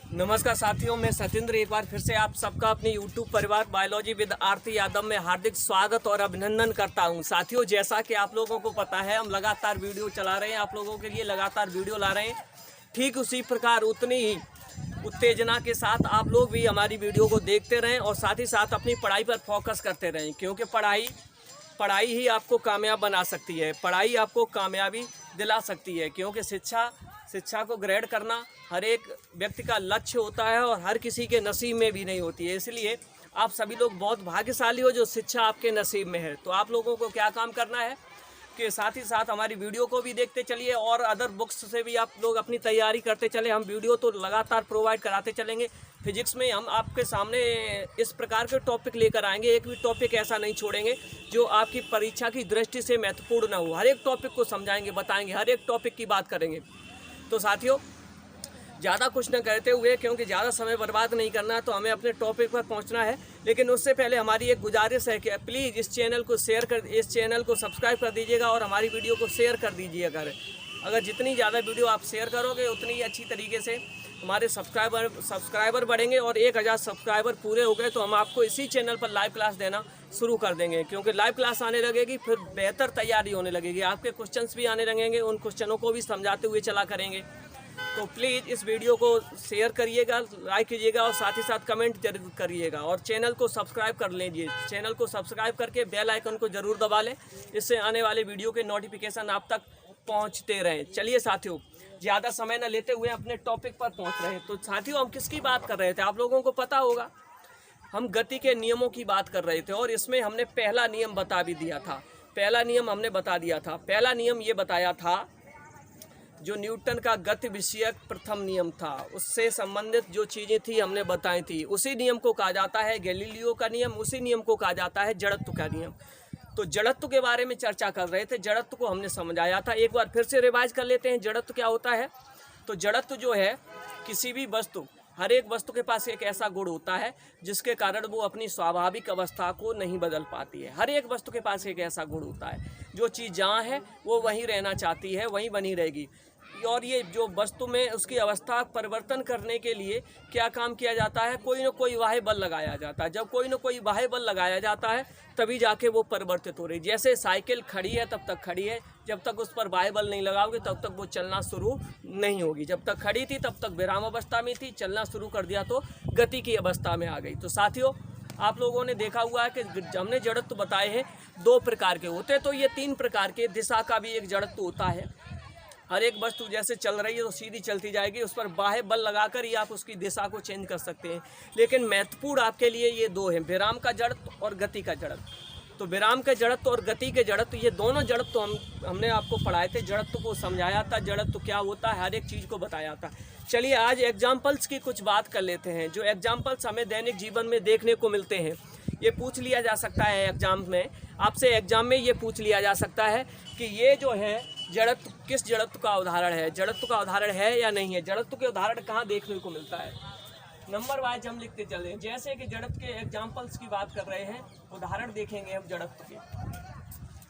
नमस्कार साथियों, मैं सत्येंद्र एक बार फिर से आप सबका अपने YouTube परिवार बायोलॉजी विद आरती यादव में हार्दिक स्वागत और अभिनंदन करता हूं। साथियों, जैसा कि आप लोगों को पता है, हम लगातार वीडियो चला रहे हैं, आप लोगों के लिए लगातार वीडियो ला रहे हैं। ठीक उसी प्रकार उतनी ही उत्तेजना के साथ आप लोग भी हमारी वीडियो को देखते रहें और साथ ही साथ अपनी पढ़ाई पर फोकस करते रहें, क्योंकि पढ़ाई ही आपको कामयाब बना सकती है। पढ़ाई आपको कामयाबी दिला सकती है, क्योंकि शिक्षा को ग्रहण करना हर एक व्यक्ति का लक्ष्य होता है और हर किसी के नसीब में भी नहीं होती है। इसलिए आप सभी लोग बहुत भाग्यशाली हो जो शिक्षा आपके नसीब में है। तो आप लोगों को क्या काम करना है कि साथ ही साथ हमारी वीडियो को भी देखते चलिए और अदर बुक्स से भी आप लोग अपनी तैयारी करते चले। हम वीडियो तो लगातार प्रोवाइड कराते चलेंगे। फिजिक्स में हम आपके सामने इस प्रकार के टॉपिक लेकर आएंगे, एक भी टॉपिक ऐसा नहीं छोड़ेंगे जो आपकी परीक्षा की दृष्टि से महत्वपूर्ण न हो। हर एक टॉपिक को समझाएंगे, बताएंगे, हर एक टॉपिक की बात करेंगे। तो साथियों, ज़्यादा कुछ न कहते हुए, क्योंकि ज़्यादा समय बर्बाद नहीं करना है, तो हमें अपने टॉपिक पर पहुंचना है। लेकिन उससे पहले हमारी एक गुजारिश है कि प्लीज़ इस चैनल को सब्सक्राइब कर दीजिएगा और हमारी वीडियो को शेयर कर दीजिएगा। अगर जितनी ज़्यादा वीडियो आप शेयर करोगे उतनी ही अच्छी तरीके से हमारे सब्सक्राइबर बढ़ेंगे और 1000 सब्सक्राइबर पूरे हो गए तो हम आपको इसी चैनल पर लाइव क्लास देना शुरू कर देंगे। क्योंकि लाइव क्लास आने लगेगी, फिर बेहतर तैयारी होने लगेगी, आपके क्वेश्चंस भी आने लगेंगे, उन क्वेश्चनों को भी समझाते हुए चला करेंगे। तो प्लीज़ इस वीडियो को शेयर करिएगा, लाइक कीजिएगा और साथ ही साथ कमेंट जरूर करिएगा और चैनल को सब्सक्राइब कर लीजिए। चैनल को सब्सक्राइब करके बेल आइकन को ज़रूर दबा लें, इससे आने वाले वीडियो के नोटिफिकेशन आप तक पहुंचते रहें। चलिए साथियों, ज़्यादा समय न लेते हुए अपने टॉपिक पर पहुंच रहे हैं। तो साथियों, हम किसकी बात कर रहे थे आप लोगों को पता होगा, हम गति के नियमों की बात कर रहे थे और इसमें हमने पहला नियम बता भी दिया था। पहला नियम हमने बता दिया था। पहला नियम ये बताया था जो न्यूटन का गति विषयक प्रथम नियम था, उससे संबंधित जो चीज़ें थी हमने बताई थी। उसी नियम को कहा जाता है गैलीलियो का नियम, उसी नियम को कहा जाता है जड़त्व का नियम। तो जड़त्व के बारे में चर्चा कर रहे थे, जड़त्व को हमने समझाया था। एक बार फिर से रिवाइज कर लेते हैं, जड़त्व क्या होता है। तो जड़त्व जो है, किसी भी वस्तु, हर एक वस्तु के पास एक ऐसा गुण होता है जिसके कारण वो अपनी स्वाभाविक अवस्था को नहीं बदल पाती है। हर एक वस्तु के पास एक ऐसा गुण होता है, जो चीज़ जहाँ है वो वहीं रहना चाहती है, वहीं बनी रहेगी। और ये जो वस्तु में उसकी अवस्था परिवर्तन करने के लिए क्या काम किया जाता है, कोई ना कोई बाह्य बल लगाया जाता है। जब कोई ना कोई बाह्य बल लगाया जाता है तभी जाके वो परिवर्तित हो रही। जैसे साइकिल खड़ी है तब तक खड़ी है, जब तक उस पर बाह्य बल नहीं लगाओगे तब तक वो चलना शुरू नहीं होगी। जब तक खड़ी थी तब तक विराम अवस्था में थी, चलना शुरू कर दिया तो गति की अवस्था में आ गई। तो साथियों, आप लोगों ने देखा हुआ है कि हमने जड़त्व बताए हैं 2 प्रकार के होते हैं, तो ये 3 प्रकार के। दिशा का भी एक जड़त्व होता है। हर एक वस्तु जैसे चल रही है तो सीधी चलती जाएगी, उस पर बाह्य बल लगाकर ही आप उसकी दिशा को चेंज कर सकते हैं। लेकिन महत्वपूर्ण आपके लिए ये 2 हैं, विराम का जड़त्व और गति का जड़त्व। तो विराम के जड़त्व और गति के जड़त्व, ये दोनों जड़त्व हमने आपको पढ़ाए थे। जड़त्व को समझाया था, जड़त्व क्या होता है, हर एक चीज़ को बताया था। चलिए आज एग्जाम्पल्स की कुछ बात कर लेते हैं, जो एग्जाम्पल्स हमें दैनिक जीवन में देखने को मिलते हैं। ये पूछ लिया जा सकता है एग्जाम में, आपसे एग्जाम में ये पूछ लिया जा सकता है कि ये जो है जड़त्व किस जड़त्व का उदाहरण है, जड़त्व का उदाहरण है या नहीं है, जड़त्व के उदाहरण कहाँ देखने को मिलता है। नंबर वाइज हम लिखते चले, जैसे कि जड़त्व के एग्जाम्पल्स की बात कर रहे हैं, उदाहरण देखेंगे हम जड़त्व के।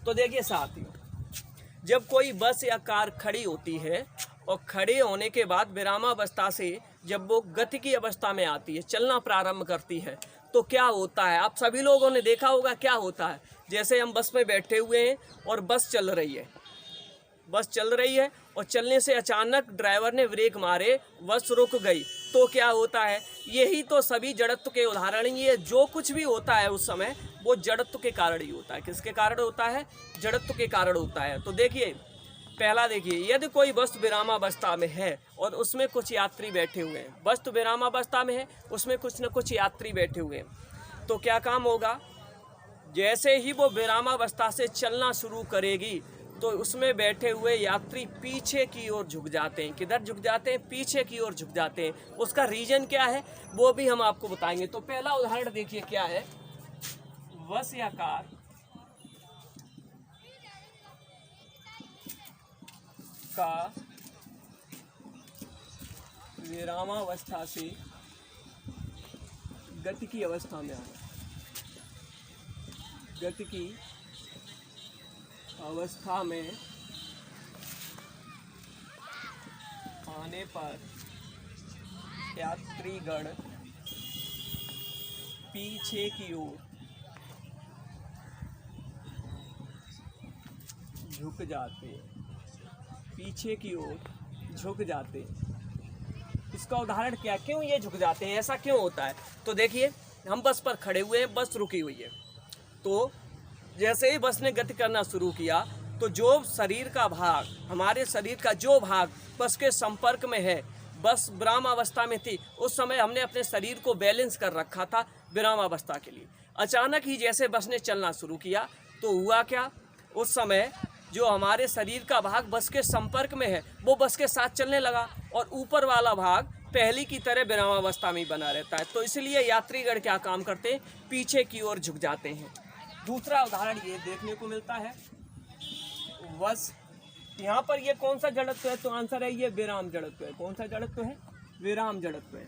तो देखिए साथियों, जब कोई बस या कार खड़ी होती है और खड़े होने के बाद विरामावस्था से जब वो गति की अवस्था में आती है, चलना प्रारंभ करती है, तो क्या होता है। आप सभी लोगों ने देखा होगा क्या होता है। जैसे हम बस में बैठे हुए हैं और बस चल रही है और चलने से अचानक ड्राइवर ने ब्रेक मारे, बस रुक गई, तो क्या होता है। यही तो सभी जड़त्व के उदाहरण ही है। जो कुछ भी होता है उस समय वो जड़त्व के कारण ही होता है। किसके कारण होता है, जड़त्व के कारण होता है। तो देखिए, पहला देखिए, यदि कोई वस्तु विरामावस्था में है और उसमें कुछ यात्री बैठे हुए हैं, वस्तु विरामावस्था में है, उसमें कुछ न कुछ यात्री बैठे हुए हैं, तो क्या काम होगा। जैसे ही वो विरामावस्था से चलना शुरू करेगी तो उसमें बैठे हुए यात्री पीछे की ओर झुक जाते हैं। किधर झुक जाते हैं, पीछे की ओर झुक जाते हैं। उसका रीजन क्या है वो भी हम आपको बताएंगे। तो पहला उदाहरण देखिए क्या है, बस या कार का विरामावस्था से गति की अवस्था में आना, गति की अवस्था में आने पर यात्रीगण पीछे की ओर झुक जाते, पीछे की ओर झुक जाते। इसका उदाहरण क्या, क्यों ये झुक जाते हैं, ऐसा क्यों होता है? तो देखिए, हम बस पर खड़े हुए हैं, बस रुकी हुई है, तो जैसे ही बस ने गति करना शुरू किया तो जो शरीर का भाग, हमारे शरीर का जो भाग बस के संपर्क में है, बस विराम अवस्था में थी, उस समय हमने अपने शरीर को बैलेंस कर रखा था विराम अवस्था के लिए। अचानक ही जैसे बस ने चलना शुरू किया तो हुआ क्या, उस समय जो हमारे शरीर का भाग बस के संपर्क में है वो बस के साथ चलने लगा और ऊपर वाला भाग पहली की तरह विराम अवस्था में ही बना रहता है। तो इसलिए यात्रीगण क्या काम करते हैं, पीछे की ओर झुक जाते हैं। दूसरा उदाहरण ये देखने को मिलता है, बस यहाँ पर ये कौन सा जड़त्व है, तो आंसर है ये विराम जड़त्व है। कौन सा जड़त्व है, विराम जड़त्व है।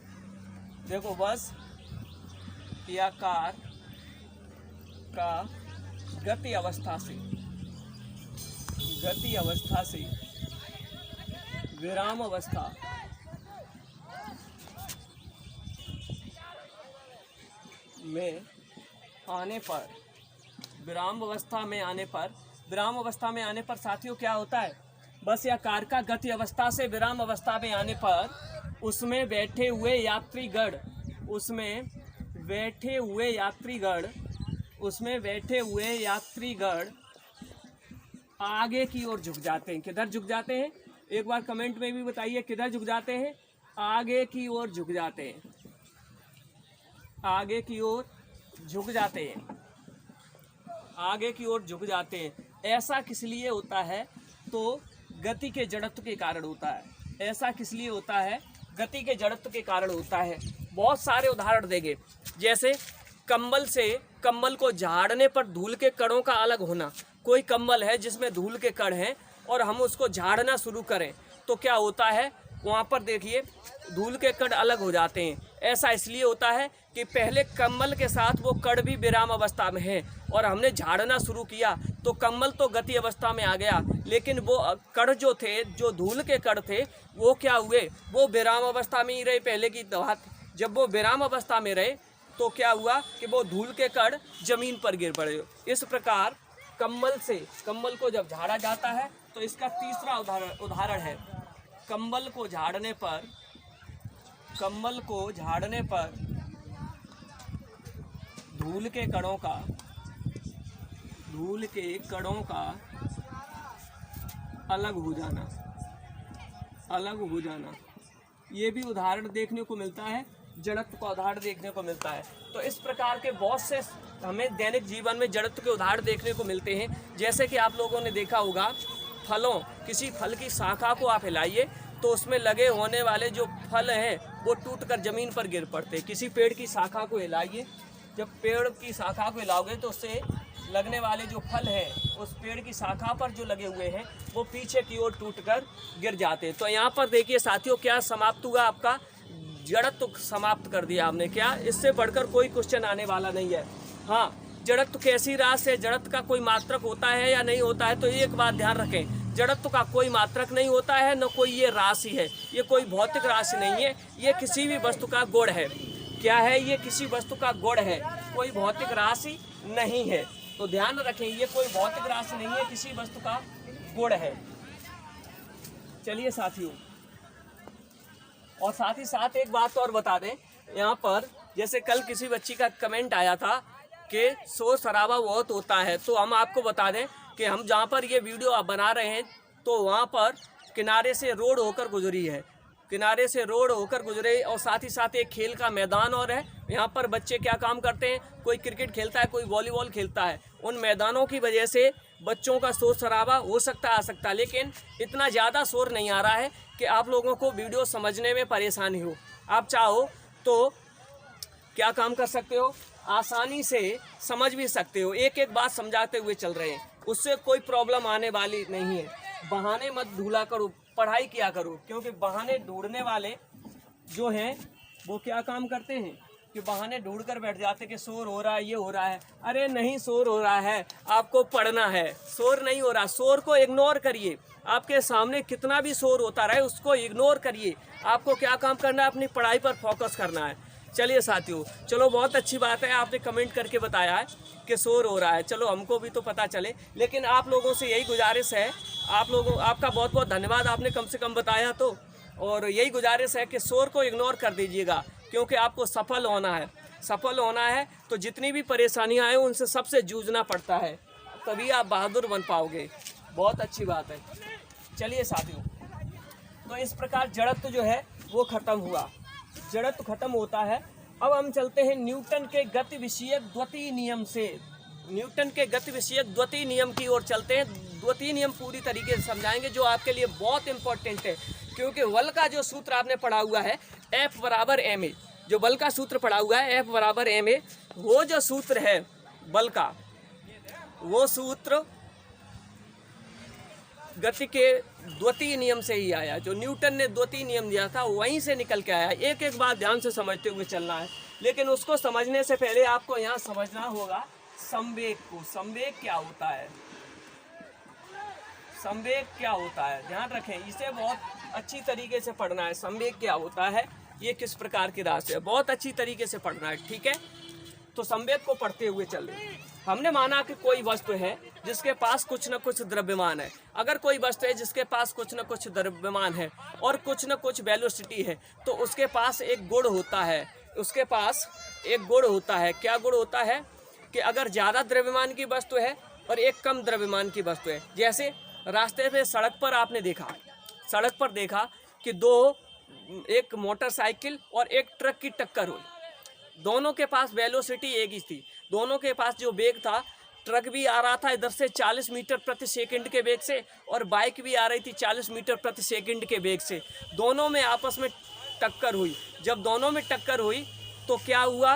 देखो, बस या कार का गति अवस्था से विराम अवस्था में आने पर, विराम अवस्था में आने पर साथियों क्या होता है, बस या कार का गति अवस्था से विराम अवस्था में आने पर उसमें बैठे हुए यात्रीगण आगे की ओर झुक जाते हैं। किधर झुक जाते हैं, एक बार कमेंट में भी बताइए, किधर झुक जाते हैं, आगे की ओर झुक जाते हैं, आगे की ओर झुक जाते हैं, आगे की ओर झुक जाते हैं। ऐसा किस लिए होता है, तो गति के जड़त्व के कारण होता है। ऐसा किस लिए होता है, गति के जड़त्व के कारण होता है। बहुत सारे उदाहरण देंगे, जैसे कंबल को झाड़ने पर धूल के कणों का अलग होना। कोई कंबल है जिसमें धूल के कण हैं और हम उसको झाड़ना शुरू करें तो क्या होता है, वहाँ पर देखिए धूल के कण अलग हो जाते हैं। ऐसा इसलिए होता है कि पहले कंबल के साथ वो कण भी विराम अवस्था में है और हमने झाड़ना शुरू किया तो कंबल तो गति अवस्था में आ गया, लेकिन वो कण जो थे, जो धूल के कण थे, वो क्या हुए, वो विराम अवस्था में ही रहे पहले की तरह। जब वो विराम अवस्था में रहे तो क्या हुआ कि वो धूल के कण जमीन पर गिर पड़े। इस प्रकार कंबल को जब झाड़ा जाता है तो इसका तीसरा उदाहरण है, कंबल को झाड़ने पर धूल के कणों का अलग हो जाना। ये भी उदाहरण देखने को मिलता है, जड़त्व का उदाहरण देखने को मिलता है। तो इस प्रकार के बहुत से हमें दैनिक जीवन में जड़त्व के उदाहरण देखने को मिलते हैं। जैसे कि आप लोगों ने देखा होगा, किसी फल की शाखा को आप हिलाइए तो उसमें लगे होने वाले जो फल हैं वो टूटकर जमीन पर गिर पड़ते हैं। किसी पेड़ की शाखा को हिलाइए, जब पेड़ की शाखा को हिलाओगे तो उससे लगने वाले जो फल हैं उस पेड़ की शाखा पर जो लगे हुए हैं वो पीछे की ओर टूटकर गिर जाते हैं। तो यहाँ पर देखिए साथियों, क्या समाप्त हुआ, आपका जड़त्व समाप्त कर दिया हमने। क्या, इससे बढ़कर कोई क्वेश्चन आने वाला नहीं है। हाँ, जड़त्व कैसी राशि है, जड़त्व का कोई मात्रक होता है या नहीं होता है, तो एक बात ध्यान रखें, जड़त्व का कोई मात्रक नहीं होता है, न कोई ये राशि है, ये कोई भौतिक राशि नहीं है, ये किसी भी वस्तु का गुण है। क्या है, ये किसी वस्तु का गुण है, कोई भौतिक राशि नहीं है। तो ध्यान रखें, ये कोई भौतिक राशि नहीं है, किसी वस्तु का गुण है। चलिए साथियों, और साथ ही साथ एक बात और बता दें, यहाँ पर जैसे कल किसी बच्ची का कमेंट आया था कि शोर शराबा बहुत होता है, तो हम आपको बता दें कि हम जहाँ पर ये वीडियो आप बना रहे हैं तो वहाँ पर किनारे से रोड होकर गुजरी है, और साथ ही साथ एक खेल का मैदान और है। यहाँ पर बच्चे क्या काम करते हैं, कोई क्रिकेट खेलता है, कोई वॉलीबॉल खेलता है। उन मैदानों की वजह से बच्चों का शोर शराबा हो सकता आ सकता है, लेकिन इतना ज़्यादा शोर नहीं आ रहा है कि आप लोगों को वीडियो समझने में परेशानी हो। आप चाहो तो क्या काम कर सकते हो, आसानी से समझ भी सकते हो, एक एक बात समझाते हुए चल रहे हैं, उससे कोई प्रॉब्लम आने वाली नहीं है। बहाने मत ढूंढा करो, पढ़ाई किया करो, क्योंकि बहाने ढूंढने वाले जो हैं वो क्या काम करते हैं, कि बहाने ढूंढ कर बैठ जाते कि शोर हो रहा है, ये हो रहा है। अरे नहीं शोर हो रहा है, आपको पढ़ना है, शोर नहीं हो रहा। शोर को इग्नोर करिए, आपके सामने कितना भी शोर होता रहे उसको इग्नोर करिए। आपको क्या काम करना है, अपनी पढ़ाई पर फोकस करना है। चलिए साथियों, चलो बहुत अच्छी बात है, आपने कमेंट करके बताया है कि शोर हो रहा है, चलो हमको भी तो पता चले। लेकिन आप लोगों से यही गुजारिश है, आपका बहुत बहुत धन्यवाद, आपने कम से कम बताया तो। और यही गुजारिश है कि शोर को इग्नोर कर दीजिएगा, क्योंकि आपको सफल होना है। सफल होना है तो जितनी भी परेशानियां आए उनसे सबसे जूझना पड़ता है, तभी आप बहादुर बन पाओगे। बहुत अच्छी बात है। चलिए साथियों, तो इस प्रकार जड़त्व जो है वो खत्म हुआ, जड़त्व खत्म होता है। अब हम चलते हैं न्यूटन के गति विषयक द्वितीय नियम से। न्यूटन के गति विषयक द्वितीय नियम की ओर चलते हैं। द्वितीय नियम पूरी तरीके से समझाएंगे, जो आपके लिए बहुत इंपॉर्टेंट है, क्योंकि बल का जो सूत्र आपने पढ़ा हुआ है F बराबर ma, जो बल का सूत्र पढ़ा हुआ है F बराबर ma, वो जो सूत्र है बल का, वो सूत्र गति के द्वितीय नियम से ही आया। जो न्यूटन ने द्वितीय नियम दिया था वहीं से निकल के आया। एक एक बात ध्यान से समझते हुए चलना है, लेकिन उसको समझने से पहले आपको यहाँ समझना होगा संवेग को। संवेग क्या होता है, संवेग क्या होता है, ध्यान रखें, इसे बहुत अच्छी तरीके से पढ़ना है। संवेग क्या होता है, ये किस प्रकार की राशि है, बहुत अच्छी तरीके से पढ़ना है, ठीक है। तो संवेग को पढ़ते हुए चल रहे हैं। हमने माना कि कोई वस्तु है जिसके पास कुछ न कुछ द्रव्यमान है। अगर कोई वस्तु है जिसके पास कुछ न कुछ द्रव्यमान है और कुछ न कुछ वेलोसिटी है, तो उसके पास एक गुण होता है, उसके पास एक गुण होता है। क्या गुण होता है कि अगर ज़्यादा द्रव्यमान की वस्तु है और एक कम द्रव्यमान की वस्तु है, जैसे रास्ते पे सड़क पर आपने देखा, सड़क पर देखा कि एक मोटरसाइकिल और एक ट्रक की टक्कर हुई। दोनों के पास वेलोसिटी एक ही थी, दोनों के पास जो वेग था, ट्रक भी आ रहा था इधर से 40 मीटर प्रति सेकंड के वेग से और बाइक भी आ रही थी 40 मीटर प्रति सेकंड के वेग से। दोनों में आपस में टक्कर हुई। जब दोनों में टक्कर हुई तो क्या हुआ,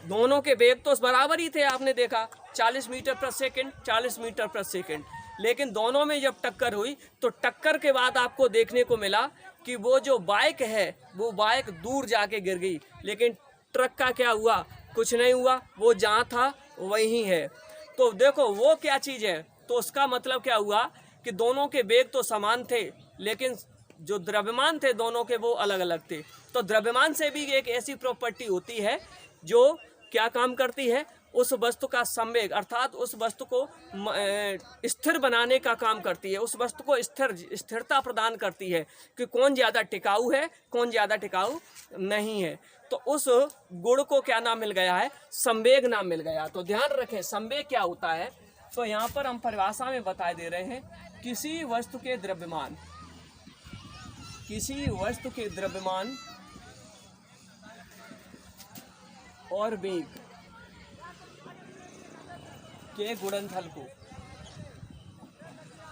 दोनों के वेग तो बराबर ही थे, आपने देखा 40 मीटर प्रति सेकंड 40 मीटर प्रति सेकंड। लेकिन दोनों में जब टक्कर हुई तो टक्कर के बाद आपको देखने को मिला कि वो जो बाइक है वो बाइक दूर जाके गिर गई, लेकिन ट्रक का क्या हुआ, कुछ नहीं हुआ, वो जहाँ था वहीं है। तो देखो वो क्या चीज़ है, तो उसका मतलब क्या हुआ कि दोनों के वेग तो समान थे, लेकिन जो द्रव्यमान थे दोनों के वो अलग अलग थे। तो द्रव्यमान से भी एक ऐसी प्रॉपर्टी होती है जो क्या काम करती है, उस वस्तु का संवेग अर्थात उस वस्तु को स्थिर बनाने का काम करती है, उस वस्तु को स्थिरता प्रदान करती है कि कौन ज़्यादा टिकाऊ है, कौन ज़्यादा टिकाऊ नहीं है। तो उस गुण को क्या नाम मिल गया है, संवेग नाम मिल गया। तो ध्यान रखें संवेग क्या होता है। तो यहाँ पर हम परिभाषा में बता दे रहे हैं, किसी वस्तु के द्रव्यमान, किसी वस्तु के द्रव्यमान और वेग के गुणनफल को,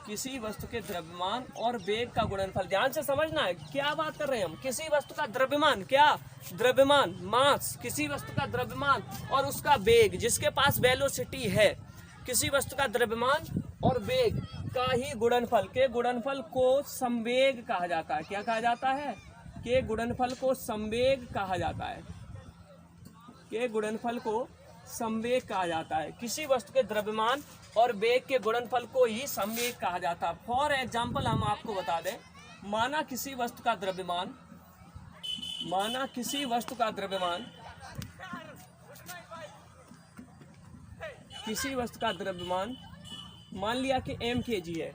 किसी वस्तु के द्रव्यमान और वेग का गुणनफल, ध्यान से समझना है क्या बात कर रहे हैं हम। किसी वस्तु का द्रव्यमान, क्या द्रव्यमान, मास, किसी वस्तु का द्रव्यमान और उसका वेग जिसके पास वेलोसिटी है, किसी वस्तु का द्रव्यमान और वेग का ही गुणनफल, के गुणनफल को संवेग कहा जाता है। क्या कहा जाता है, के गुणनफल को संवेग कहा जाता है, के गुणनफल को संवेग कहा जाता है। किसी वस्तु के द्रव्यमान और वेग के गुणनफल को ही संवेग कहा जाता है। फॉर एग्जाम्पल हम आपको बता दें, माना किसी वस्तु का द्रव्यमान, माना किसी वस्तु का द्रव्यमान, किसी वस्तु का द्रव्यमान मान लिया कि m kg है।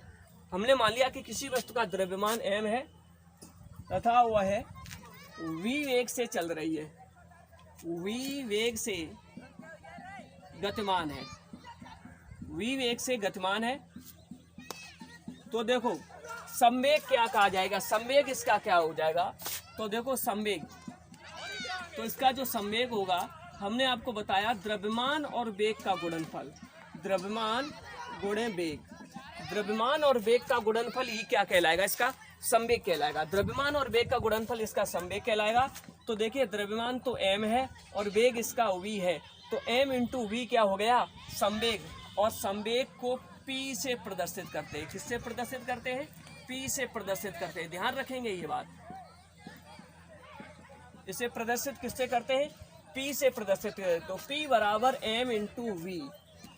हमने मान लिया कि किसी वस्तु का द्रव्यमान m है तथा वह v वेग से चल रही है, v वेग से गतिमान है, v वेग से गतिमान है। तो देखो संवेग क्या कहा जाएगा, संवेग इसका क्या हो जाएगा, तो देखो संवेग, तो इसका जो संवेग होगा, हमने आपको बताया द्रव्यमान और वेग का गुणनफल, द्रव्यमान गुणे वेग, द्रव्यमान और वेग का गुणनफल ही क्या कहलाएगा, इसका संवेग कहलाएगा। द्रव्यमान और वेग का गुणनफल इसका संवेग कहलाएगा। तो देखिए द्रव्यमान तो m है और वेग इसका v है, तो m इंटू वी क्या हो गया, संवेग। और संवेग को p से प्रदर्शित करते हैं, किससे प्रदर्शित करते हैं, p से प्रदर्शित करते हैं। ध्यान रखेंगे ये बात, इसे प्रदर्शित किससे करते हैं, P से प्रदर्शित करें तो P बराबर m इंटू वी,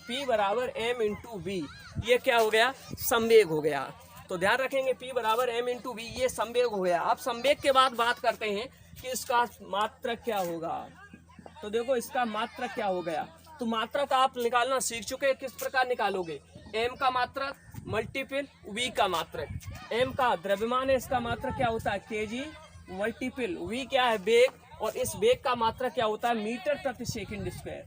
P बराबर m इंटू वी, ये क्या हो गया, संवेग हो गया। तो ध्यान रखेंगे P बराबर m इंटू वी, ये संवेग हो गया। अब संवेग के बाद बात करते हैं कि इसका मात्रक क्या होगा। तो देखो इसका मात्रक क्या हो गया, तो मात्रक आप निकालना सीख चुके हैं। किस प्रकार निकालोगे, m का मात्रक मल्टीपल v का मात्रक, m का द्रव्यमान है, इसका मात्रक क्या होता है kg मल्टीपल v क्या है वेग, और इस वेग का मात्रक क्या होता है मीटर प्रति सेकंड स्क्वायर,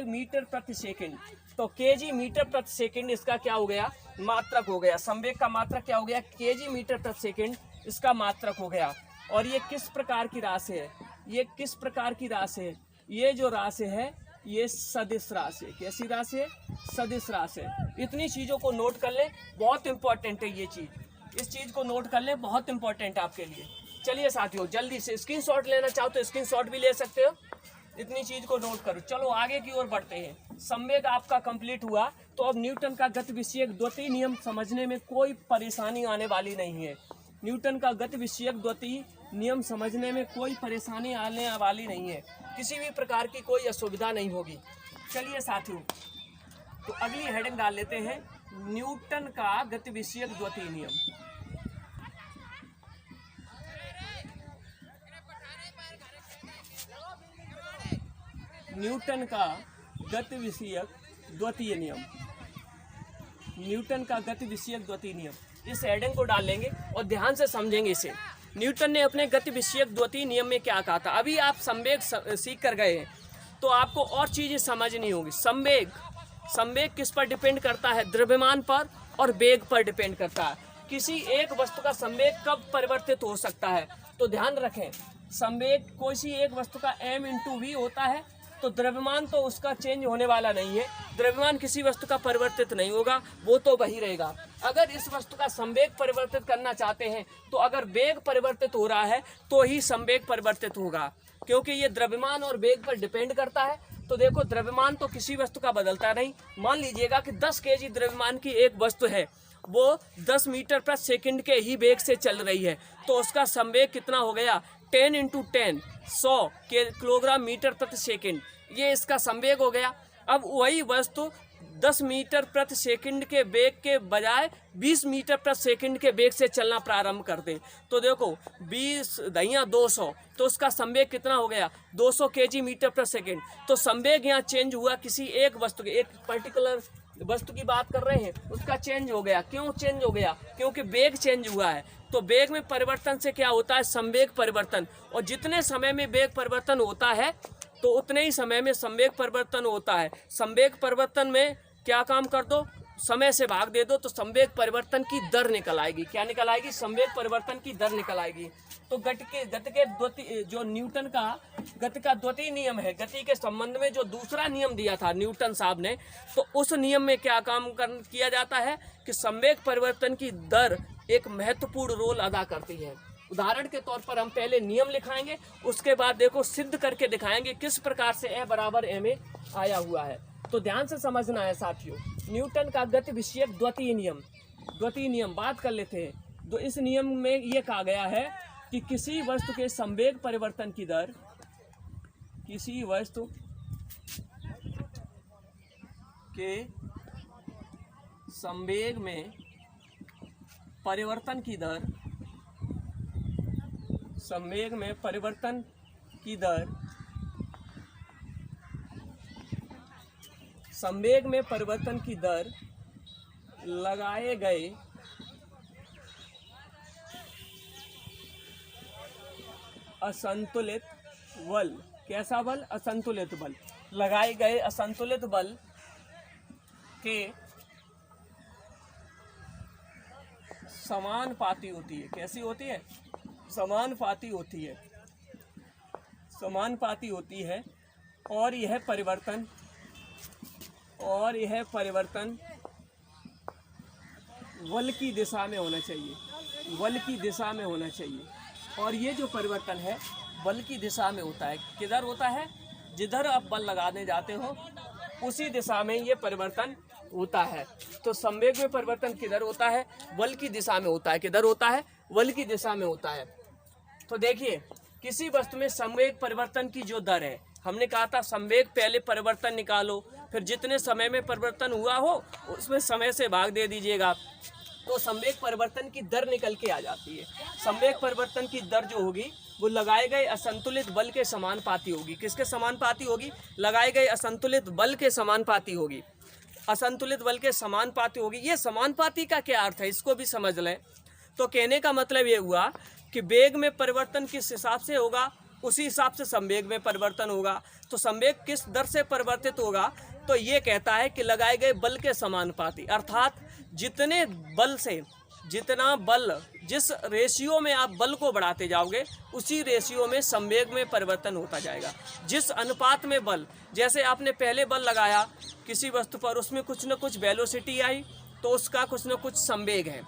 मीटर प्रति सेकंड। तो kg मीटर प्रति सेकंड इसका क्या हो गया, मात्रक हो गया। संवेग का मात्रक क्या हो गया, kg मीटर प्रति सेकंड, इसका मात्रक हो गया। और ये किस प्रकार की राशि है, ये किस प्रकार की राशि है, ये जो राशि है ये सदिश राशि है। कैसी राशि है, सदिश राशि है। इतनी चीज़ों को नोट कर ले, बहुत इंपॉर्टेंट है ये चीज़, इस चीज़ को नोट कर ले, बहुत इंपॉर्टेंट है आपके लिए। चलिए साथियों, जल्दी से स्क्रीनशॉट लेना चाहो तो स्क्रीनशॉट भी ले सकते हो, इतनी चीज़ को नोट करो। चलो आगे की ओर बढ़ते हैं। संवेग आपका कंप्लीट हुआ, तो अब न्यूटन का गति विषयक द्वितीय नियम समझने में कोई परेशानी आने वाली नहीं है। न्यूटन का गति विषयक द्वितीय नियम समझने में कोई परेशानी आने वाली नहीं है, किसी भी प्रकार की कोई असुविधा नहीं होगी। चलिए साथियों, तो अगली हेडिंग डाल लेते हैं, न्यूटन का गति विषयक द्वितीय नियम। न्यूटन का गति विषयक द्वितीय नियम, न्यूटन का गति विषयक द्वितीय नियम, इस हेडिंग को डाल लेंगे और ध्यान से समझेंगे इसे। न्यूटन ने अपने गति विषयक द्वितीय नियम में क्या कहा था। अभी आप संवेग सीख कर गए हैं, तो आपको और चीज़ें समझनी होगी। संवेग किस पर डिपेंड करता है, द्रव्यमान पर और वेग पर डिपेंड करता है। किसी एक वस्तु का संवेग कब परिवर्तित हो सकता है, तो ध्यान रखें, संवेग किसी एक वस्तु का m इंटू वी होता है, तो द्रव्यमान तो उसका चेंज होने वाला नहीं है, द्रव्यमान किसी वस्तु का परिवर्तित नहीं होगा, वो तो वही रहेगा। अगर इस वस्तु का संवेग परिवर्तित करना चाहते हैं, तो अगर वेग परिवर्तित हो रहा है तो ही संवेग परिवर्तित होगा, क्योंकि ये द्रव्यमान और वेग पर डिपेंड करता है। तो देखो, द्रव्यमान तो किसी वस्तु का बदलता नहीं। मान लीजिएगा कि 10 केजी द्रव्यमान की एक वस्तु है, वो 10 मीटर प्रति सेकंड के ही वेग से चल रही है, तो उसका संवेग कितना हो गया, 10 इंटू 10 100 किलोग्राम मीटर प्रति सेकंड, ये इसका संवेग हो गया। अब वही वस्तु 10 मीटर प्रति सेकंड के वेग के बजाय 20 मीटर प्रति सेकंड के वेग से चलना प्रारंभ कर दे, तो देखो 20 दहिया 200, तो उसका संवेग कितना हो गया, 200 केजी मीटर प्रति सेकंड। तो संवेग यहाँ चेंज हुआ, किसी एक वस्तु के, एक पर्टिकुलर वस्तु की बात कर रहे हैं, उसका चेंज हो गया। क्यों चेंज हो गया, क्योंकि वेग चेंज हुआ है। तो वेग में परिवर्तन से क्या होता है, संवेग परिवर्तन, और जितने समय में वेग परिवर्तन होता है तो उतने ही समय में संवेग परिवर्तन होता है। संवेग परिवर्तन में क्या काम कर दो, समय से भाग दे दो, तो संवेग परिवर्तन की दर निकल आएगी। क्या निकल आएगी, संवेग परिवर्तन की दर निकल आएगी। तो गति के द्वितीय, जो न्यूटन का गति का द्वितीय नियम है, गति के संबंध में जो दूसरा नियम दिया था न्यूटन साहब ने, तो उस नियम में क्या काम किया जाता है कि संवेग परिवर्तन की दर एक महत्वपूर्ण रोल अदा करती है। उदाहरण के तौर पर हम पहले नियम लिखाएंगे, उसके बाद देखो सिद्ध करके दिखाएंगे किस प्रकार से F बराबर ma आया हुआ है। तो ध्यान से समझना है साथियों, न्यूटन का गति विषयक द्वितीय नियम बात कर लेते हैं। तो इस नियम में ये कहा गया है कि किसी वस्तु के संवेग परिवर्तन की दर, किसी वस्तु के संवेग में परिवर्तन की दर, संवेग में परिवर्तन की दर, संवेग में परिवर्तन की दर लगाए गए असंतुलित बल, कैसा बल, असंतुलित बल, लगाए गए असंतुलित बल के समानुपाती होती है। कैसी होती है, समानुपाती होती है, समानुपाती होती है। और यह परिवर्तन बल की दिशा में होना चाहिए, बल की दिशा में होना चाहिए। और ये जो परिवर्तन है बल की दिशा में होता है। किधर होता है, जिधर आप बल लगाने जाते हो उसी दिशा में ये परिवर्तन होता है। तो संवेग में परिवर्तन किधर होता है, बल की दिशा में होता है। किधर होता है, बल की दिशा में होता है। तो देखिए, किसी वस्तु में संवेग परिवर्तन की जो दर है, हमने कहा था संवेग पहले परिवर्तन निकालो, फिर जितने समय में परिवर्तन हुआ हो उसमें समय से भाग दे दीजिएगा, तो संवेग परिवर्तन की दर निकल के आ जाती है। संवेग परिवर्तन की दर जो होगी वो लगाए गए असंतुलित बल के समानुपाती होगी। किसके समानुपाती होगी? लगाए गए असंतुलित बल के समानुपाती होगी। असंतुलित बल के समानुपाती होगी। ये समानुपाती का क्या अर्थ है, इसको भी समझ लें। तो कहने का मतलब ये हुआ कि वेग में परिवर्तन किस हिसाब से होगा, उसी हिसाब से संवेग में परिवर्तन होगा। तो संवेग किस दर से परिवर्तित होगा, तो ये कहता है कि लगाए गए बल के समानुपाती, अर्थात जितने बल से जितना बल, जिस रेशियो में आप बल को बढ़ाते जाओगे उसी रेशियो में संवेग में परिवर्तन होता जाएगा। जिस अनुपात में बल, जैसे आपने पहले बल लगाया किसी वस्तु पर, उसमें कुछ न कुछ वेलोसिटी आई तो उसका कुछ न कुछ संवेग है।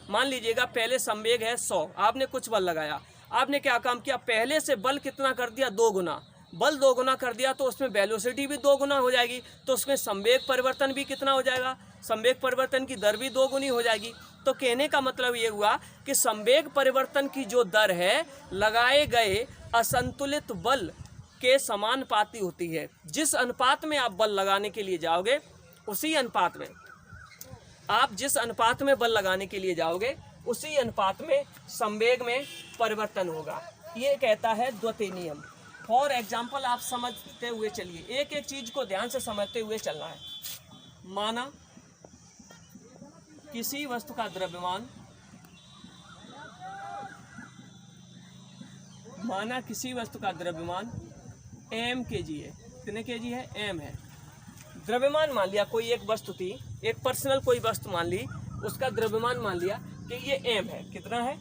मान लीजिएगा पहले संवेग है 100, आपने कुछ बल लगाया, आपने क्या काम किया, पहले से बल कितना कर दिया, 2 गुना। बल 2 गुना कर दिया तो उसमें वेलोसिटी भी 2 गुना हो जाएगी, तो उसमें संवेग परिवर्तन भी कितना हो जाएगा, संवेग परिवर्तन की दर भी 2 गुनी हो जाएगी। तो कहने का मतलब ये हुआ कि संवेग परिवर्तन की जो दर है लगाए गए असंतुलित बल के समानुपाती होती है। जिस अनुपात में आप बल लगाने के लिए जाओगे उसी अनुपात में, आप जिस अनुपात में बल लगाने के लिए जाओगे उसी अनुपात में संवेग में परिवर्तन होगा। ये कहता है द्वितीय नियम। फॉर एग्जाम्पल आप समझते हुए चलिए, एक एक चीज को ध्यान से समझते हुए चलना है। माना किसी वस्तु का द्रव्यमान, माना किसी वस्तु का द्रव्यमान m kg है। कितने kg है? m है। द्रव्यमान मान लिया, कोई एक वस्तु थी, एक पर्सनल कोई वस्तु मान ली, उसका द्रव्यमान मान लिया कि ये m है। कितना है?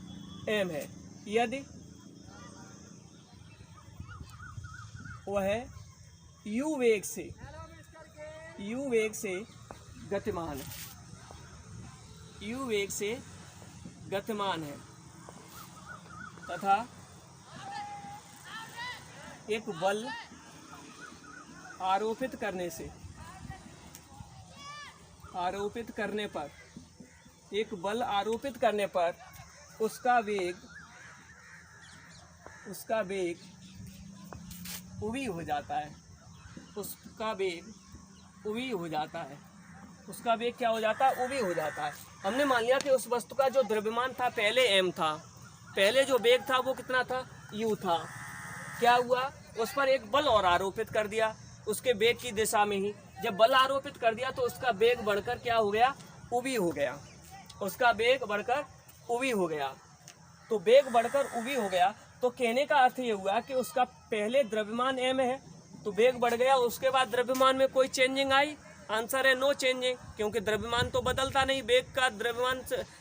m है। यदि वह u वेग से गतिमान है, u वेग से गतिमान है तथा एक बल आरोपित करने पर एक बल आरोपित करने पर उसका वेग उवी हो जाता है। उसका वेग उवी हो जाता है। उसका वेग क्या हो जाता है? उवी हो जाता है। हमने मान लिया कि उस वस्तु का जो द्रव्यमान था पहले m था, पहले जो वेग था वो कितना था? u था। क्या हुआ? उस पर एक बल और आरोपित कर दिया उसके वेग की दिशा में ही। जब बल आरोपित कर दिया तो उसका वेग बढ़कर क्या हो गया? उवी हो गया। उसका वेग बढ़कर उवी हो गया। तो वेग बढ़कर उवी हो गया तो कहने का अर्थ ये हुआ कि उसका पहले द्रव्यमान m है तो वेग बढ़ गया, उसके बाद द्रव्यमान में कोई चेंजिंग आई? आंसर है नो चेंजिंग, क्योंकि द्रव्यमान तो बदलता नहीं।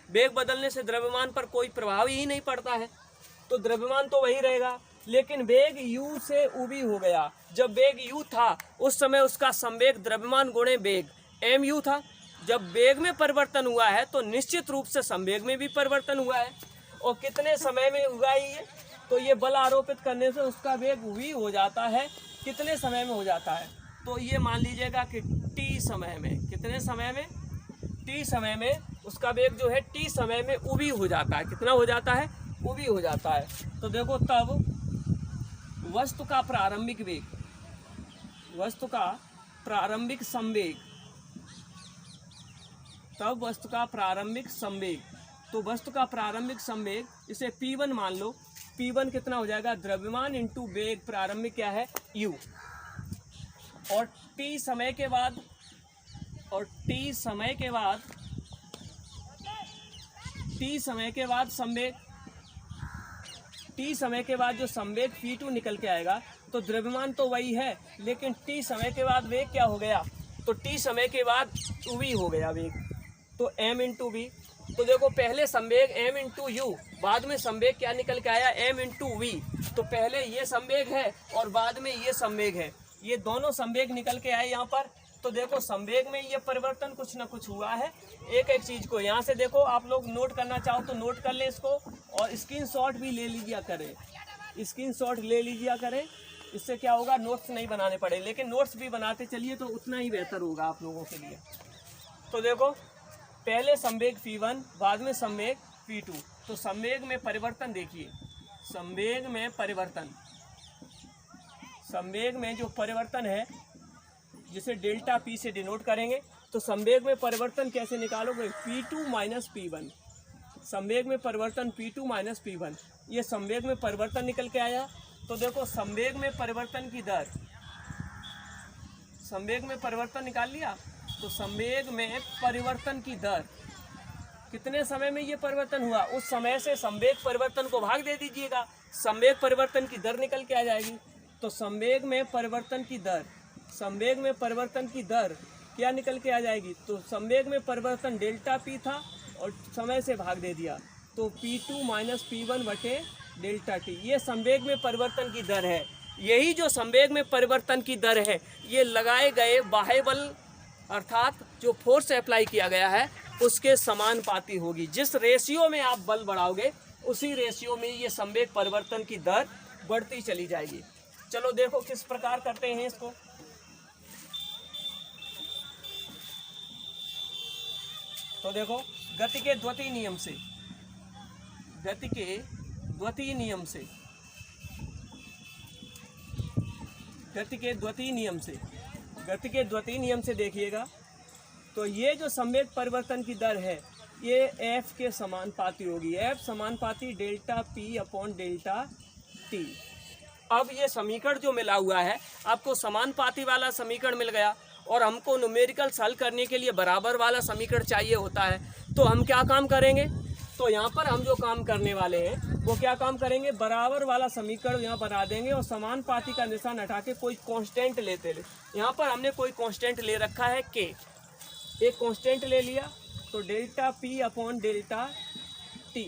वेग बदलने से द्रव्यमान पर कोई प्रभाव ही नहीं पड़ता है, तो द्रव्यमान तो वही रहेगा। लेकिन वेग u से उवी हो गया। जब वेग u था उस समय उसका संवेग द्रव्यमान गुणे वेग mu था। जब वेग में परिवर्तन हुआ है तो निश्चित रूप से संवेग में भी परिवर्तन हुआ है। और कितने समय में हुआ ये? तो ये बल आरोपित करने से उसका वेग v हो जाता है। कितने समय में हो जाता है? तो ये मान लीजिएगा कि t समय में। कितने समय में? t समय में उसका वेग जो है t समय में उवी हो जाता है। कितना हो जाता है? उवी हो जाता है। तो देखो तब वस्तु का प्रारंभिक वेग, वस्तु का प्रारंभिक संवेग, तब वस्तु का प्रारंभिक संवेग, तो वस्तु का प्रारंभिक संवेग इसे P1 मान लो। P1 कितना हो जाएगा? द्रव्यमान इंटू वेग प्रारंभिक क्या है? u। और t समय के बाद संवेग, t समय के बाद जो संवेग P2 निकल के आएगा, तो द्रव्यमान तो वही है लेकिन t समय के बाद वेग क्या हो गया? तो t समय के बाद v हो गया वेग, तो m इंटू वी। तो देखो पहले संवेग m इंटू यू, बाद में संवेग क्या निकल के आया? m into V. तो पहले ये संवेग है और बाद में ये संवेग है, ये दोनों संवेग निकल के आए यहाँ पर। तो देखो संवेग में ये परिवर्तन कुछ ना कुछ हुआ है। एक एक चीज को यहाँ से देखो, आप लोग नोट करना चाहो तो नोट कर ले इसको, और स्क्रीनशॉट भी ले लीजिए करें, स्क्रीनशॉट ले लीजिए करें। इससे क्या होगा? नोट्स नहीं बनाने पड़े, लेकिन नोट्स भी बनाते चलिए तो उतना ही बेहतर होगा आप लोगों के लिए। तो देखो पहले संवेग P1, बाद में संवेग P2। तो संवेग में परिवर्तन देखिए, संवेग में परिवर्तन, संवेग में जो परिवर्तन है जिसे डेल्टा पी से डिनोट करेंगे। तो संवेग में परिवर्तन कैसे निकालोगे, P2 माइनस P1, संवेग में परिवर्तन P2 माइनस P1, ये संवेग में परिवर्तन निकल के आया। तो देखो संवेग में परिवर्तन की दर, संवेग में परिवर्तन निकाल लिया। तो संवेग में परिवर्तन की दर कितने समय में ये परिवर्तन हुआ, उस समय से संवेग परिवर्तन को भाग दे दीजिएगा, संवेग परिवर्तन की दर निकल के आ जाएगी। तो संवेग में परिवर्तन की दर, संवेग में परिवर्तन की दर क्या निकल के आ जाएगी, तो संवेग में परिवर्तन डेल्टा पी था और समय से भाग दे दिया, तो P2 माइनस P1 बटे डेल्टा टी, ये संवेग में परिवर्तन की दर है। यही जो संवेग में परिवर्तन की दर है ये लगाए गए बाह्य बल अर्थात जो फोर्स अप्लाई किया गया है उसके समानुपाती होगी। जिस रेशियो में आप बल बढ़ाओगे उसी रेशियो में ये संवेग परिवर्तन की दर बढ़ती चली जाएगी। चलो देखो किस प्रकार करते हैं इसको। तो देखो गति के द्वितीय नियम से, गति के द्वितीय नियम से, गति के द्वितीय नियम से, गति के द्वितीय नियम से देखिएगा तो ये जो संवेग परिवर्तन की दर है ये F के समानुपाती होगी, F समानुपाती delta P upon delta T। अब ये समीकरण जो मिला हुआ है आपको समानुपाती वाला समीकरण मिल गया और हमको न्यूमेरिकल्स हल करने के लिए बराबर वाला समीकरण चाहिए होता है। तो हम क्या काम करेंगे, तो यहाँ पर हम जो काम करने वाले हैं वो क्या काम करेंगे, बराबर वाला समीकरण यहाँ बना देंगे और समानुपाती का निशान हटा के कोई कांस्टेंट लेते हैं। यहाँ पर हमने कोई कांस्टेंट ले रखा है K, एक कांस्टेंट ले लिया तो delta P upon delta T।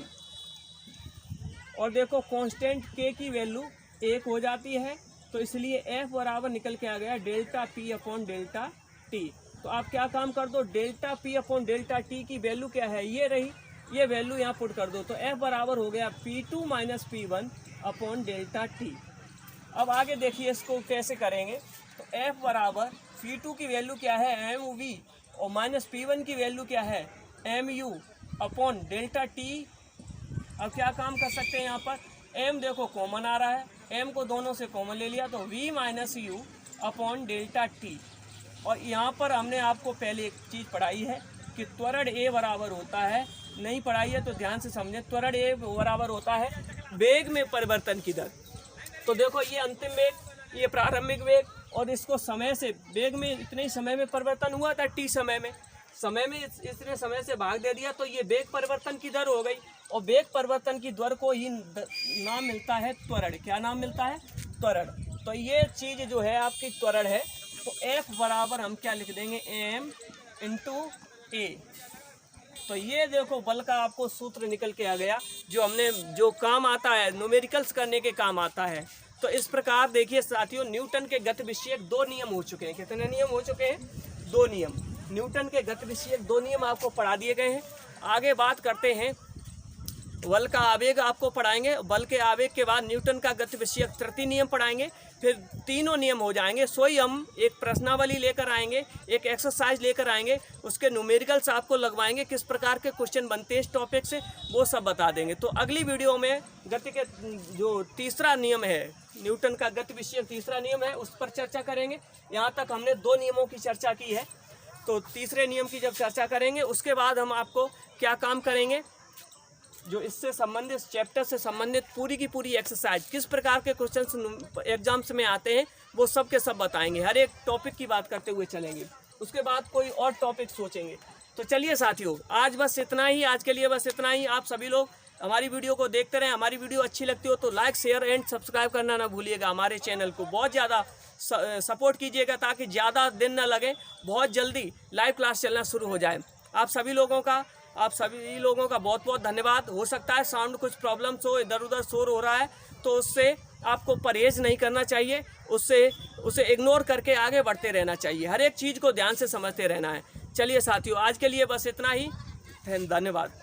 और देखो कांस्टेंट K की वैल्यू 1 हो जाती है तो इसलिए F बराबर निकल के आ गया delta P upon delta T। तो आप क्या काम कर दो, delta P upon delta T की वैल्यू क्या है, ये रही, ये वैल्यू यहाँ पुट कर दो। तो F बराबर हो गया P2 minus P1 upon delta T। अब आगे देखिए इसको कैसे करेंगे। तो F बराबर P2 की वैल्यू क्या है MV और माइनस P1 की वैल्यू क्या है MU अपॉन डेल्टा T। अब क्या काम कर सकते हैं, यहाँ पर M देखो कॉमन आ रहा है, M को दोनों से कॉमन ले लिया तो V minus U upon delta T। और यहाँ पर हमने आपको पहले एक चीज़ पढ़ाई है कि त्वरण A बराबर होता है, नहीं पढ़ाई है तो ध्यान से समझें, त्वरण A बराबर होता है वेग में परिवर्तन की दर। तो देखो ये अंतिम वेग, ये प्रारंभिक वेग और इसको समय से, वेग में इतने ही समय में परिवर्तन हुआ था T समय में, समय में इतने समय से भाग दे दिया तो ये वेग परिवर्तन की दर हो गई। और वेग परिवर्तन की दर को ही नाम मिलता है त्वरण। क्या नाम मिलता है, त्वरण। तो ये चीज़ जो है आपकी त्वरण है। तो F बराबर हम क्या लिख देंगे M इंटू A। तो ये देखो बल का आपको सूत्र निकल के आ गया जो हमने, जो काम आता है न्यूमेरिकल्स करने के काम आता है। तो इस प्रकार देखिए साथियों, न्यूटन के गति विषयक 2 नियम हो चुके हैं। कितने नियम हो चुके हैं, 2 नियम। न्यूटन के गति विषयक 2 नियम आपको पढ़ा दिए गए हैं। आगे बात करते हैं बल का आवेग आपको पढ़ाएंगे, बल के आवेग के बाद न्यूटन का गति विषयक तृतीय नियम पढ़ाएंगे, फिर तीनों नियम हो जाएंगे। सोई हम एक प्रश्नावली लेकर आएंगे, एक एक्सरसाइज लेकर आएंगे, उसके न्यूमेरिकल्स आपको लगवाएंगे, किस प्रकार के क्वेश्चन बनते हैं इस टॉपिक से वो सब बता देंगे। तो अगली वीडियो में गति के जो तीसरा नियम है, न्यूटन का गति विषयक तीसरा नियम है, उस पर चर्चा करेंगे। यहाँ तक हमने 2 नियमों की चर्चा की है, तो तीसरे नियम की जब चर्चा करेंगे उसके बाद हम आपको क्या काम करेंगे, जो इससे संबंधित चैप्टर से संबंधित पूरी की पूरी एक्सरसाइज, किस प्रकार के क्वेश्चन एग्जाम्स में आते हैं वो सब के सब बताएंगे। हर एक टॉपिक की बात करते हुए चलेंगे, उसके बाद कोई और टॉपिक सोचेंगे। तो चलिए साथियों, आज बस इतना ही, आज के लिए बस इतना ही। आप सभी लोग हमारी वीडियो को देखते रहें। हमारी वीडियो अच्छी लगती हो तो लाइक, शेयर एंड सब्सक्राइब करना ना भूलिएगा। हमारे चैनल को बहुत ज़्यादा सपोर्ट कीजिएगा ताकि ज़्यादा दिन ना लगे, बहुत जल्दी लाइव क्लास चलना शुरू हो जाए। आप सभी लोगों का बहुत बहुत धन्यवाद। हो सकता है साउंड कुछ प्रॉब्लम्स हो, इधर उधर शोर हो रहा है, तो उससे आपको परहेज़ नहीं करना चाहिए, उसे इग्नोर करके आगे बढ़ते रहना चाहिए। हर एक चीज़ को ध्यान से समझते रहना है। चलिए साथियों, आज के लिए बस इतना ही। धन्यवाद।